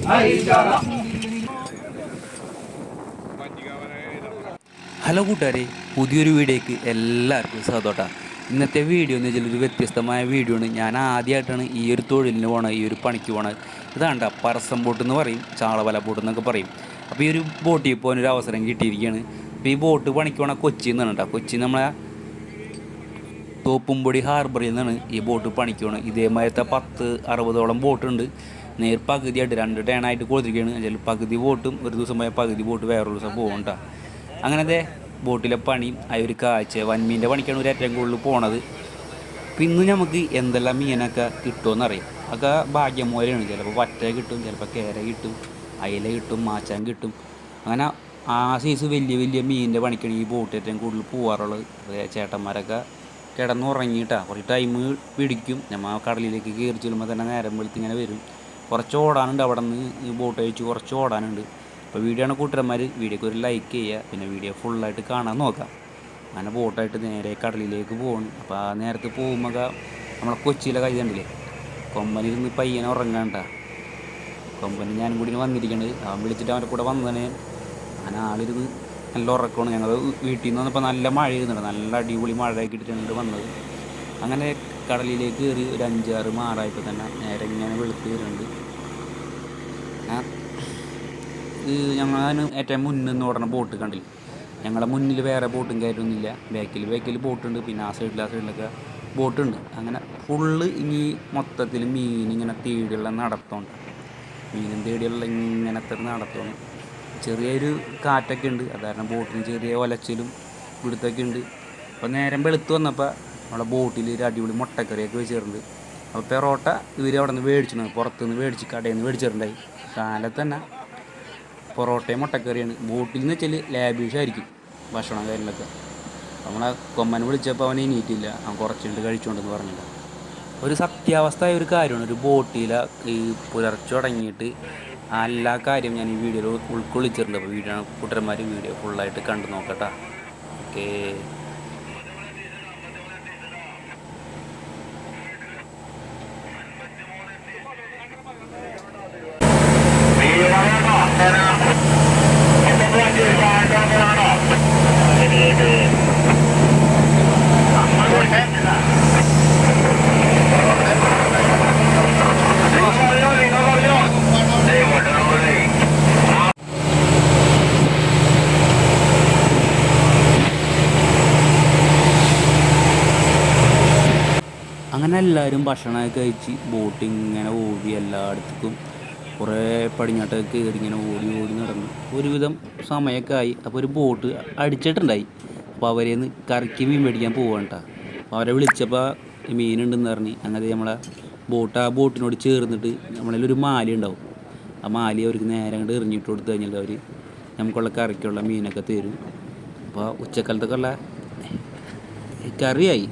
Hello കൂട്ടുകാരെ, പുതിയൊരു വീഡിയോയ്ക്ക് എല്ലാവർക്കും സ്വാഗതം. ഇന്നത്തെ വീഡിയോ എന്ന് വെച്ചാൽ ഒരു വ്യത്യസ്തമായ വീഡിയോ ആണ്. ഞാൻ ആദ്യമായിട്ടാണ് ഈ ഒരു തൊഴിലിന് പോണത്, ഈ ഒരു പണിക്ക് പോണത്. ഇതാണ്ട പറസം ബോട്ട് എന്ന് പറയും, ചാളവല ബോട്ട് എന്നൊക്കെ പറയും. അപ്പോൾ ഈ ഒരു ബോട്ടിൽ പോകാനൊരു അവസരം കിട്ടിയിരിക്കുകയാണ്. അപ്പോൾ ഈ ബോട്ട് പണിക്ക് പോകണ കൊച്ചിയിൽ നിന്നാണ് കേട്ടോ. കൊച്ചി നമ്മളെ തോപ്പുംപൊടി ഹാർബറിൽ നിന്നാണ് ഈ ബോട്ട് പണിക്ക് പോകണത്. ഇതേമാതിരത്തെ 10-60ഓളം ബോട്ടുണ്ട്. പകുതിയായിട്ട് 2 ടേണായിട്ട് കൊടുത്തിരിക്കുകയാണ്. അതിൽ പകുതി ബോട്ടും ഒരു ദിവസം പോയ പകുതി ബോട്ട് വേറൊരു ദിവസം പോകണ്ട. അങ്ങനത്തെ ബോട്ടിലെ പണിയും ആ ഒരു കാഴ്ച വൻമീൻ്റെ പണിക്കാണ് ഒരു ഏറ്റവും കൂടുതൽ പോണത്. അപ്പം ഇന്ന് നമുക്ക് എന്തെല്ലാം മീനൊക്കെ കിട്ടുമെന്നറിയാം. അതൊക്കെ ഭാഗ്യം പോലെയാണ്. ചിലപ്പോൾ വറ്റ കിട്ടും, ചിലപ്പോൾ കേര കിട്ടും, അയില കിട്ടും, മാച്ചാൻ കിട്ടും. അങ്ങനെ ആ സൈസ് വലിയ വലിയ മീനിൻ്റെ പണിക്കാണ് ഈ ബോട്ട് ഏറ്റവും കൂടുതൽ പോകാറുള്ളത്. ചേട്ടന്മാരൊക്കെ കിടന്നുറങ്ങിയിട്ടാണ് കുറച്ച് ടൈം പിടിക്കും. നമ്മൾ കടലിലേക്ക് കയറി ചെല്ലുമ്പോൾ തന്നെ നേരം വെളുത്ത് ഇങ്ങനെ വരും. കുറച്ച് ഓടാനുണ്ട്, അവിടെ നിന്ന് ബോട്ട് അയച്ച് കുറച്ച് ഓടാനുണ്ട്. അപ്പോൾ വീഡിയോ ആണ് കൂട്ടുകാരന്മാർ, വീഡിയോക്ക് ഒരു ലൈക്ക് ചെയ്യുക, പിന്നെ വീഡിയോ ഫുള്ളായിട്ട് കാണാൻ നോക്കാം. അങ്ങനെ ബോട്ടായിട്ട് നേരെ കടലിലേക്ക് പോകണം. അപ്പോൾ ആ നേരത്ത് പോകുമ്പോൾ നമ്മളെ കൊച്ചിയിലെ കൈ കണ്ടില്ലേ, കൊമ്പനിരുന്ന് പയ്യനെ ഉറങ്ങാണ്ട. കൊമ്പന് ഞാനും കൂടി വന്നിരിക്കണത്, അവൻ വിളിച്ചിട്ട് അവൻ്റെ കൂടെ വന്നതന്നെ. അങ്ങനെ ആളിരുന്ന് നല്ല ഉറക്കമാണ്. ഞങ്ങൾ വീട്ടിൽ നിന്ന് വന്നപ്പോൾ നല്ല മഴ ഇരുന്നുണ്ട്, നല്ല അടിപൊളി മഴയൊക്കെ ഇട്ടിട്ടാണ് വന്നത്. അങ്ങനെ കടലിലേക്ക് കയറി ഒരു 5-6 മാറായപ്പോൾ തന്നെ നേരെ ഇങ്ങനെ വെളുത്ത് വരുന്നുണ്ട്. ഞങ്ങൾ ഏറ്റവും മുന്നിൽ നിന്ന് ഓടണ ബോട്ട് കണ്ടില്ല. ഞങ്ങളുടെ മുന്നിൽ വേറെ ബോട്ടും കാര്യമൊന്നുമില്ല, ബാക്കിൽ ബോട്ടുണ്ട്, പിന്നെ ആ സൈഡിലൊക്കെ ബോട്ടുണ്ട്. അങ്ങനെ ഫുള്ള് ഇനി മൊത്തത്തിൽ മീനിങ്ങനെ തേടിയുള്ള നടത്തമുണ്ട്. മീനും തേടിയുള്ള ഇങ്ങനത്തെ നടത്തമാണ്. ചെറിയൊരു കാറ്റൊക്കെ ഉണ്ട്, അത് കാരണം ബോട്ടിന് ചെറിയ ഒലച്ചിലും ഇവിടുത്തൊക്കെ ഉണ്ട്. അപ്പോൾ നേരം വെളുത്ത് വന്നപ്പോൾ നമ്മളെ ബോട്ടിൽ ഒരു അടിപൊളി മുട്ടക്കറിയൊക്കെ വെച്ചിട്ടുണ്ട്. അപ്പോൾ പെറോട്ട ഇവർ അവിടെ നിന്ന് മേടിച്ചിട്ടുണ്ട്, പുറത്തുനിന്ന് മേടിച്ച് കടയിൽ നിന്ന് മേടിച്ചിട്ടുണ്ടായി. കാലത്ത് തന്നെ പൊറോട്ടയും മുട്ടക്കറിയാണ്. ബോട്ടിൽ നിന്ന് വെച്ചാൽ ലാബിഷായിരിക്കും ഭക്ഷണം കാര്യങ്ങളൊക്കെ. നമ്മളെ കൊമ്മനെ വിളിച്ചപ്പോൾ അവനെ എണീറ്റില്ല, അവൻ കുറച്ചുകൊണ്ട് കഴിച്ചുകൊണ്ടെന്ന് പറഞ്ഞില്ല. ഒരു സത്യാവസ്ഥയായ ഒരു കാര്യമാണ്. ഒരു ബോട്ടിൽ ഈ പുലർച്ചെ തുടങ്ങിയിട്ട് എല്ലാ കാര്യം ഞാൻ ഈ വീഡിയോയിൽ ഉൾക്കൊള്ളിച്ചിട്ടുണ്ട്. അപ്പോൾ വീഡിയോ കൂട്ടന്മാർ വീഡിയോ ഫുള്ളായിട്ട് കണ്ടു നോക്കട്ടെ. ഓക്കേ. അങ്ങനെ എല്ലാവരും ഭക്ഷണമൊക്കെ കഴിച്ച് ബോട്ടിങ് ഇങ്ങനെ ഓടി എല്ലായിടത്തേക്കും കുറേ പടിഞ്ഞാട്ടൊക്കെ കയറി ഇങ്ങനെ ഓടി നടന്നു. ഒരുവിധം സമയമൊക്കെ ആയി. അപ്പോൾ ഒരു ബോട്ട് അടിച്ചിട്ടുണ്ടായി. അപ്പോൾ അവരേന്ന് കറക്കി മീൻ മേടിക്കാൻ പോവാണ് കേട്ടോ. അപ്പോൾ അവരെ വിളിച്ചപ്പോൾ മീനുണ്ടെന്ന് പറഞ്ഞ് അങ്ങനെ നമ്മളെ ആ ബോട്ടിനോട് ചേർന്നിട്ട് നമ്മളതിലൊരു മാലി ഉണ്ടാവും. ആ മാലി അവർക്ക് നേരെ അങ്ങോട്ട് എറിഞ്ഞിട്ട് കൊടുത്തു കഴിഞ്ഞാൽ അവർ നമുക്കുള്ള കറിക്കുള്ള മീനൊക്കെ തരും. അപ്പോൾ ഉച്ചക്കാലത്തൊക്കെ ഉള്ള കറിയായി.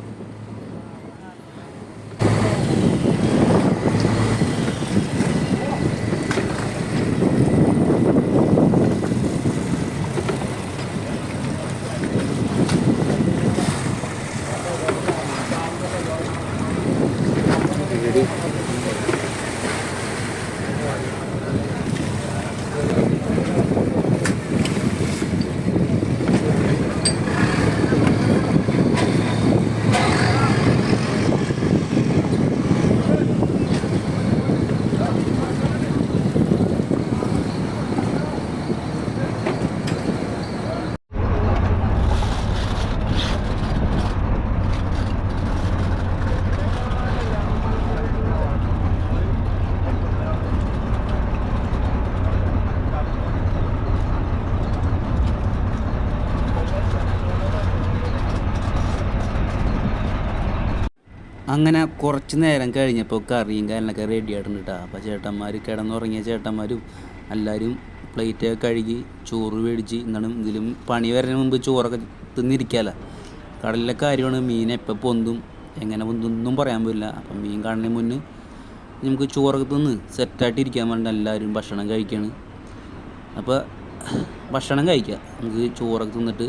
അങ്ങനെ കുറച്ച് നേരം കഴിഞ്ഞപ്പോൾ കറിയും കാര്യങ്ങളൊക്കെ റെഡി ആയിട്ടുണ്ട് കേട്ടോ. അപ്പോൾ ചേട്ടന്മാർ കിടന്നുറങ്ങിയ ചേട്ടന്മാരും എല്ലാവരും പ്ലേറ്റൊക്കെ കഴുകി ചോറ് മേടിച്ച് എന്നാണ് ഇതിലും പണി വരുന്നതിന് മുമ്പ് ചോറൊക്കെ തിന്നിരിക്കാമല്ലോ. കടലിലെ കാര്യമാണ്, മീൻ എപ്പോൾ പൊന്തും എങ്ങനെ പൊന്തൊന്നും പറയാൻ പറ്റില്ല. അപ്പം മീൻ കാണുന്നതിന് മുന്നേ നമുക്ക് ചോറൊക്കെ തിന്ന് സെറ്റായിട്ട് ഇരിക്കാൻ വേണ്ടി എല്ലാവരും ഭക്ഷണം കഴിക്കുകയാണ്. അപ്പോൾ ഭക്ഷണം കഴിക്കുക, നമുക്ക് ചോറൊക്കെ തിന്നിട്ട്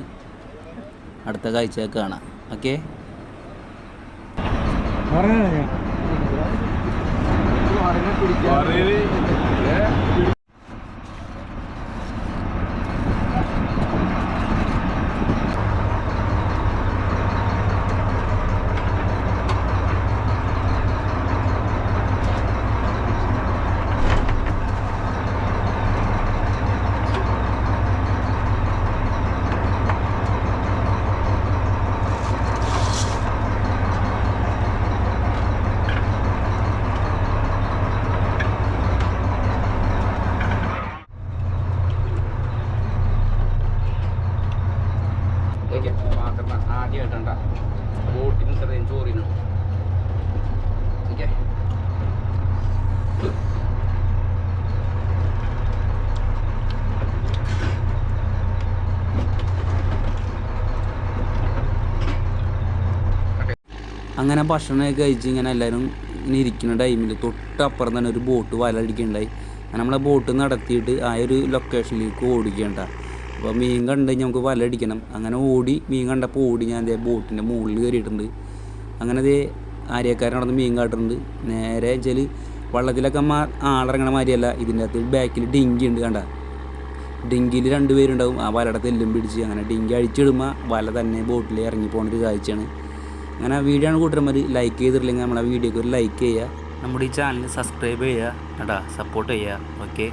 അടുത്ത കാഴ്ച കാണാം. ഓക്കെ. പറഞ്ഞ ആദ്യമായിട്ടണ്ട ബോട്ടിന് ചെറിയ ചോറിനും. ഓക്കെ, അങ്ങനെ ഭക്ഷണമൊക്കെ കഴിച്ച് ഇങ്ങനെ എല്ലാവരും ഇങ്ങനെ ഇരിക്കുന്ന ടൈമിൽ തൊട്ടപ്പുറം തന്നെ ഒരു ബോട്ട് വലടിക്കുകയുണ്ടായി. അങ്ങനെ നമ്മളെ ബോട്ട് നടത്തിയിട്ട് ആ ഒരു ലൊക്കേഷനിലേക്ക് ഓടിക്കേണ്ട. അപ്പോൾ മീൻ കണ്ടു കഴിഞ്ഞാൽ നമുക്ക് വല അടിക്കണം. അങ്ങനെ ഓടി മീൻ കണ്ടപ്പോൾ ഓടി ഞാൻ അതേ ബോട്ടിൻ്റെ മുകളിൽ കയറിയിട്ടുണ്ട്. അങ്ങനെ അതേ ആര്യക്കാരൻ നടന്ന് മീൻ കാട്ടുന്നുണ്ട്. നേരെ വെച്ചാൽ വള്ളത്തിലൊക്കെ ആളിറങ്ങണ മാതിരിയല്ല, ഇതിൻ്റെ അകത്ത് ബാക്കിൽ ഡിങ്കി ഉണ്ട്. കണ്ട ഡിങ്കിയിൽ 2 പേരുണ്ടാവും. ആ വലയുടെ തെല്ലും പിടിച്ച് അങ്ങനെ ഡിങ്കി അഴിച്ചിടുമ്പോൾ വല തന്നെ ബോട്ടിൽ ഇറങ്ങി പോകുന്നൊരു കാഴ്ചയാണ്. അങ്ങനെ വീഡിയോ ആണ് കൂട്ടുകാരന്മാർ. ലൈക്ക് ചെയ്തിട്ടില്ലെങ്കിൽ നമ്മളെ വീഡിയോക്ക് ഒരു ലൈക്ക് ചെയ്യുക. നമ്മുടെ ഈ ചാനൽ സബ്സ്ക്രൈബ് ചെയ്യുക കേട്ടോ, സപ്പോർട്ട് ചെയ്യുക. ഓക്കെ,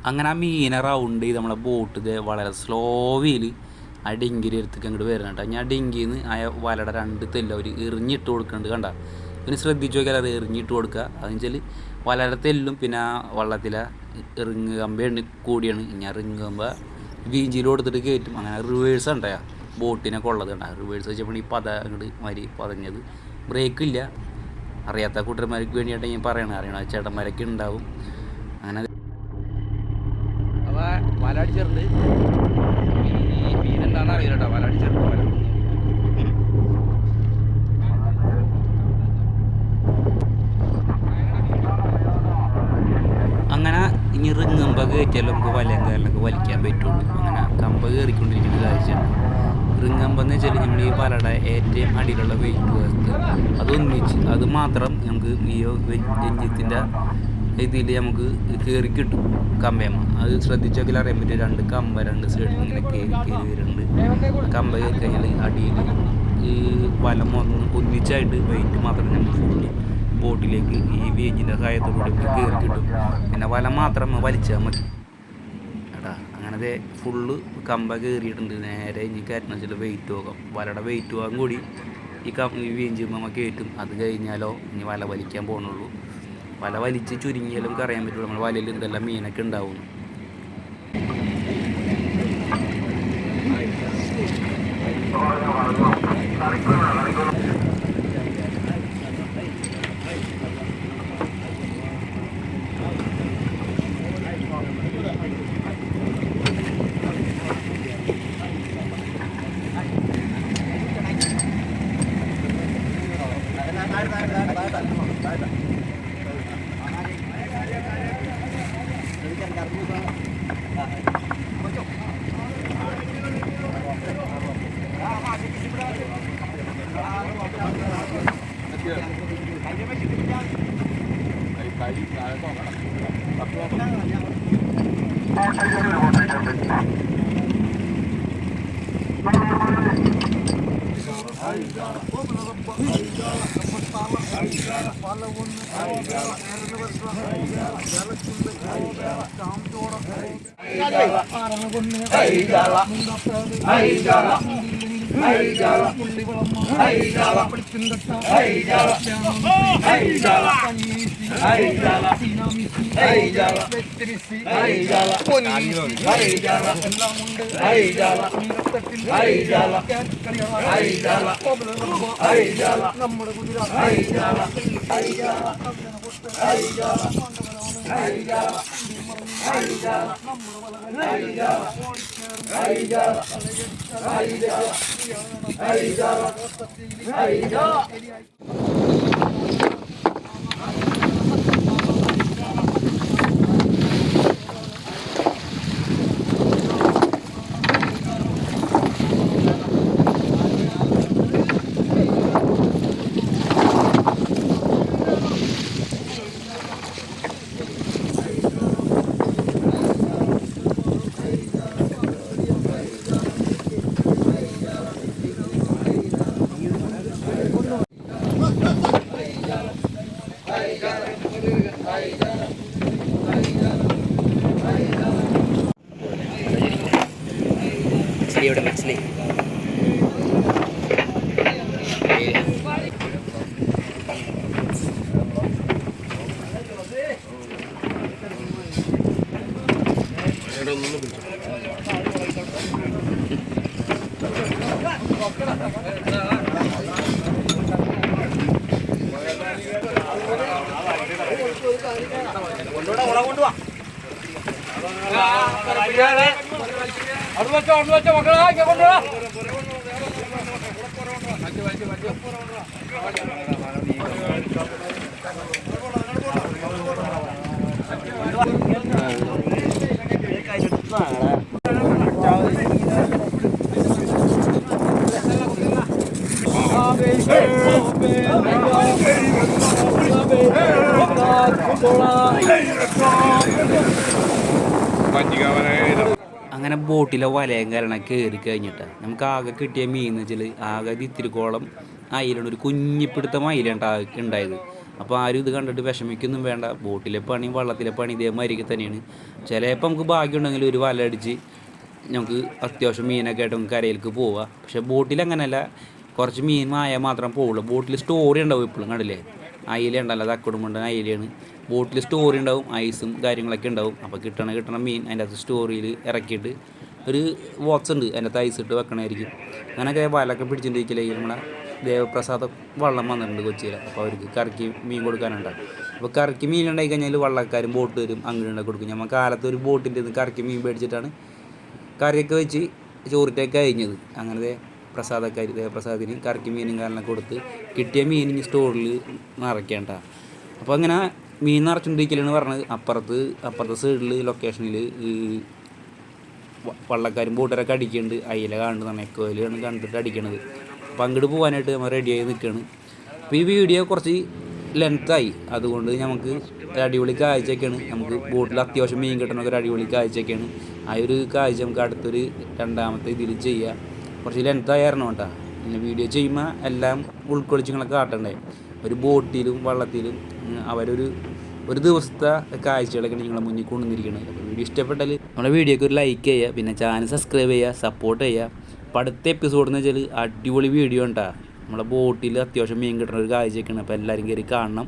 അങ്ങനെ ആ മീനെ റൗണ്ട് ചെയ്ത് നമ്മളെ ബോട്ട് ഇത് വളരെ സ്ലോവിൽ ആ ഡിങ്കിൻ്റെ അടുത്തേക്ക് അങ്ങോട്ട് വരുന്നുണ്ട്. ഞാൻ ഡിങ്കിയിൽ നിന്ന് ആ വലയുടെ 2 തെല്ല് അവർ എറിഞ്ഞിട്ട് കൊടുക്കുന്നുണ്ട്. കണ്ട പിന്നെ ശ്രദ്ധിച്ച് നോക്കിയാൽ അത് എറിഞ്ഞിട്ട് കൊടുക്കുക. അതെന്ന് വെച്ചാൽ വലയുടെ തെല്ലും പിന്നെ ആ വള്ളത്തിലെ റിങ് കമ്പയാണ് കൂടിയാണ്. ഞാൻ റിങ് കമ്പ വീഞ്ചിയിൽ കൊടുത്തിട്ട് കയറ്റും. അങ്ങനെ റിവേഴ്സ് ഉണ്ടായ ബോട്ടിനെ കൊള്ളത് കണ്ട. റിവേഴ്സ് വെച്ചപ്പോൾ ഈ അങ്ങോട്ട് മാതിരി പതഞ്ഞത്. ബ്രേക്കില്ല. അറിയാത്ത കൂട്ടന്മാർക്ക് വേണ്ടിയിട്ട് ഞാൻ പറയണത്. അറിയണ ചേട്ടന്മാരൊക്കെ ഉണ്ടാവും. അങ്ങനെ വല അടിച്ചിട്ടുണ്ട്. ഈ മീനെന്താണെന്ന് അറിയില്ല കേട്ടോ. വല അടിച്ചിട്ടുണ്ട്. വല അങ്ങനെ ഇനി റിങ്ങമ്പ കയറ്റിയാലും നമുക്ക് വലയും കാലിലൊക്കെ വലിക്കാൻ പറ്റുള്ളൂ. അങ്ങനെ കമ്പ കയറിക്കൊണ്ടിരിക്കുന്ന കാഴ്ചയാണ്. റിങ്ങമ്പെന്ന് വെച്ചാൽ നമ്മൾ ഈ വലയുടെ ഏറ്റവും അടിയിലുള്ള വെയിറ്റ് വസ്തു അതൊന്നിച്ച് അത് മാത്രം നമുക്ക് ഈ എഞ്ചിത്തിൻ്റെ ഇതിൽ നമുക്ക് കയറി കിട്ടും. കമ്പയമ്മ അത് ശ്രദ്ധിച്ചൊക്കെ അറിയാൻ പറ്റും. 2 കമ്പ 2 സൈഡിൽ ഇങ്ങനെ കയറി വരുന്നുണ്ട്. കമ്പ കയറി കഴിഞ്ഞാൽ അടിയിൽ ഈ വല ഒന്നിച്ചായിട്ട് വെയിറ്റ് മാത്രം നമുക്ക് ഫുള്ള് ബോട്ടിലേക്ക് ഈ വേജിൻ്റെ സഹായത്തോടുകൂടി കയറി കിട്ടും. പിന്നെ വല മാത്രം വലിച്ചാൽ മതി എടാ. അങ്ങനത്തെ ഫുള്ള് കമ്പ കയറിയിട്ടുണ്ട്. നേരെ ഇനി കയറ്റണം വെച്ചാൽ വെയിറ്റ് പോകാം. വലയുടെ വെയിറ്റ് പോകാൻ കൂടി ഈ വേഞ്ചുമ്പോൾ നമുക്ക് കയറ്റും. അത് കഴിഞ്ഞാലോ ഇനി വല വലിക്കാൻ പോകുന്നുള്ളൂ. വല വലിച്ച് ചുരുങ്ങിയാലും നമുക്ക് അറിയാൻ പറ്റുള്ളൂ നമ്മൾ വലയിൽ എന്തെല്ലാം മീനൊക്കെ ഉണ്ടാവും. നമ്മുടെ ഇവിടെ മനസ്സിലായി. അങ്ങനെ ബോട്ടിലെ വലയം കാരണം കയറി കഴിഞ്ഞിട്ട് നമുക്ക് ആകെ കിട്ടിയ മീൻ എന്ന് വെച്ചാൽ ആകെ ഇത്തിരിക്കോളം അയിലാണ്, ഒരു കുഞ്ഞിപ്പിടുത്തം അയിലാണ് ഉണ്ടായത്. അപ്പോൾ ആരും ഇത് കണ്ടിട്ട് വിഷമിക്കൊന്നും വേണ്ട. ബോട്ടിലെ പണി വള്ളത്തിലെ പണി ഇതേമാതിരിക്ക് തന്നെയാണ്. ചിലപ്പോൾ നമുക്ക് ഭാഗ്യമുണ്ടെങ്കിൽ ഒരു വല അടിച്ച് നമുക്ക് അത്യാവശ്യം മീനൊക്കെ ആയിട്ട് നമുക്ക് കരയിലേക്ക് പോവാം. പക്ഷേ ബോട്ടിൽ അങ്ങനെയല്ല, കുറച്ച് മീൻ മായാൽ മാത്രം പോവുള്ളൂ. ബോട്ടിൽ സ്റ്റോറി ഉണ്ടാവും എപ്പോഴും, കണ്ടില്ലേ അയില ഉണ്ടല്ലോ, തക്കടുമുണ്ട് അയിലയാണ്. ബോട്ടിൽ സ്റ്റോറി ഉണ്ടാവും, ഐസും കാര്യങ്ങളൊക്കെ ഉണ്ടാവും. അപ്പോൾ കിട്ടണ മീൻ അതിൻ്റെ അകത്ത് സ്റ്റോറിയിൽ ഇറക്കിയിട്ട് ഒരു ബോക്സ് ഉണ്ട്, അതിൻ്റെ അകത്ത് ഐസ് ഇട്ട് വെക്കണമായിരിക്കും. അങ്ങനെയൊക്കെ വലൊക്കെ പിടിച്ചിട്ടുണ്ടെങ്കിൽ നമ്മുടെ ദേവപ്രസാദം വള്ളം വന്നിട്ടുണ്ട് കൊച്ചിയിൽ. അപ്പോൾ അവർക്ക് കറിക്ക് മീൻ കൊടുക്കാനുണ്ടാകും. അപ്പോൾ കറിക്ക് മീൻ ഉണ്ടായി കഴിഞ്ഞാൽ വള്ളക്കാരും ബോട്ട് വരും, അങ്ങനെ ഉണ്ടാക്കി കൊടുക്കും. നമ്മൾ കാലത്ത് ഒരു ബോട്ടിൻ്റെ നിന്ന് കറിക്ക് മീൻ മേടിച്ചിട്ടാണ് കറിയൊക്കെ വെച്ച് ചോറിട്ടൊക്കെ കഴിഞ്ഞത്. അങ്ങനത്തെ പ്രസാദക്കാർ ദേവപ്രസാദിന് കറിക്ക് മീനും കാരണമൊക്കെ കൊടുത്ത് കിട്ടിയ മീൻ സ്റ്റോറിൽ നിറയ്ക്കേണ്ട. അപ്പോൾ അങ്ങനെ മീൻ നിറച്ചുകൊണ്ടിരിക്കലാണ് പറഞ്ഞത്. അപ്പുറത്തെ സൈഡിൽ ലൊക്കേഷനിൽ വള്ളക്കാരും ബോട്ടുകാരൊക്കെ അടിക്കുന്നുണ്ട്. അയില കാണുന്നതാണ്, എക്കോയിലാണ് കണ്ടിട്ട് അടിക്കണത്. അപ്പോൾ അങ്ങോട്ട് പോകാനായിട്ട് നമ്മൾ റെഡിയായി നിൽക്കുകയാണ്. അപ്പോൾ ഈ വീഡിയോ കുറച്ച് ലെങ്ത്തായി, അതുകൊണ്ട് നമുക്ക് ഒരു അടിപൊളി കാഴ്ചയൊക്കെയാണ്. നമുക്ക് ബോട്ടിൽ അത്യാവശ്യം മീൻ കിട്ടണമൊക്കെ ഒരു അടിപൊളി കാഴ്ചയൊക്കെയാണ്. ആ ഒരു കാഴ്ച നമുക്ക് അടുത്തൊരു രണ്ടാമത്തെ ഇതിൽ ചെയ്യാം. കുറച്ച് ലെങ്ത്തായിരുന്നു കേട്ടോ. പിന്നെ വീഡിയോ ചെയ്യുമ്പോൾ എല്ലാം ഉൾക്കൊള്ളിച്ച് നിങ്ങളെ കാട്ടണ്ടേ. ഒരു ബോട്ടിലും വള്ളത്തിലും ഒരു ദിവസത്തെ കാഴ്ചകളൊക്കെ നിങ്ങളെ മുന്നിൽ കൊണ്ടുവന്നിരിക്കുന്നത്. അപ്പോൾ വീഡിയോ ഇഷ്ടപ്പെട്ടാൽ നമ്മുടെ വീഡിയോക്ക് ഒരു ലൈക്ക് ചെയ്യുക, പിന്നെ ചാനൽ സബ്സ്ക്രൈബ് ചെയ്യുക, സപ്പോർട്ട് ചെയ്യുക. അപ്പോൾ അടുത്ത എപ്പിസോഡ് എന്ന് വെച്ചാൽ അടിപൊളി വീഡിയോ ഉണ്ടാ. നമ്മളെ ബോട്ടിൽ അത്യാവശ്യം മീൻ കിട്ടുന്ന ഒരു കാഴ്ചയൊക്കെയാണ്. അപ്പോൾ എല്ലാവരും കയറി കാണണം.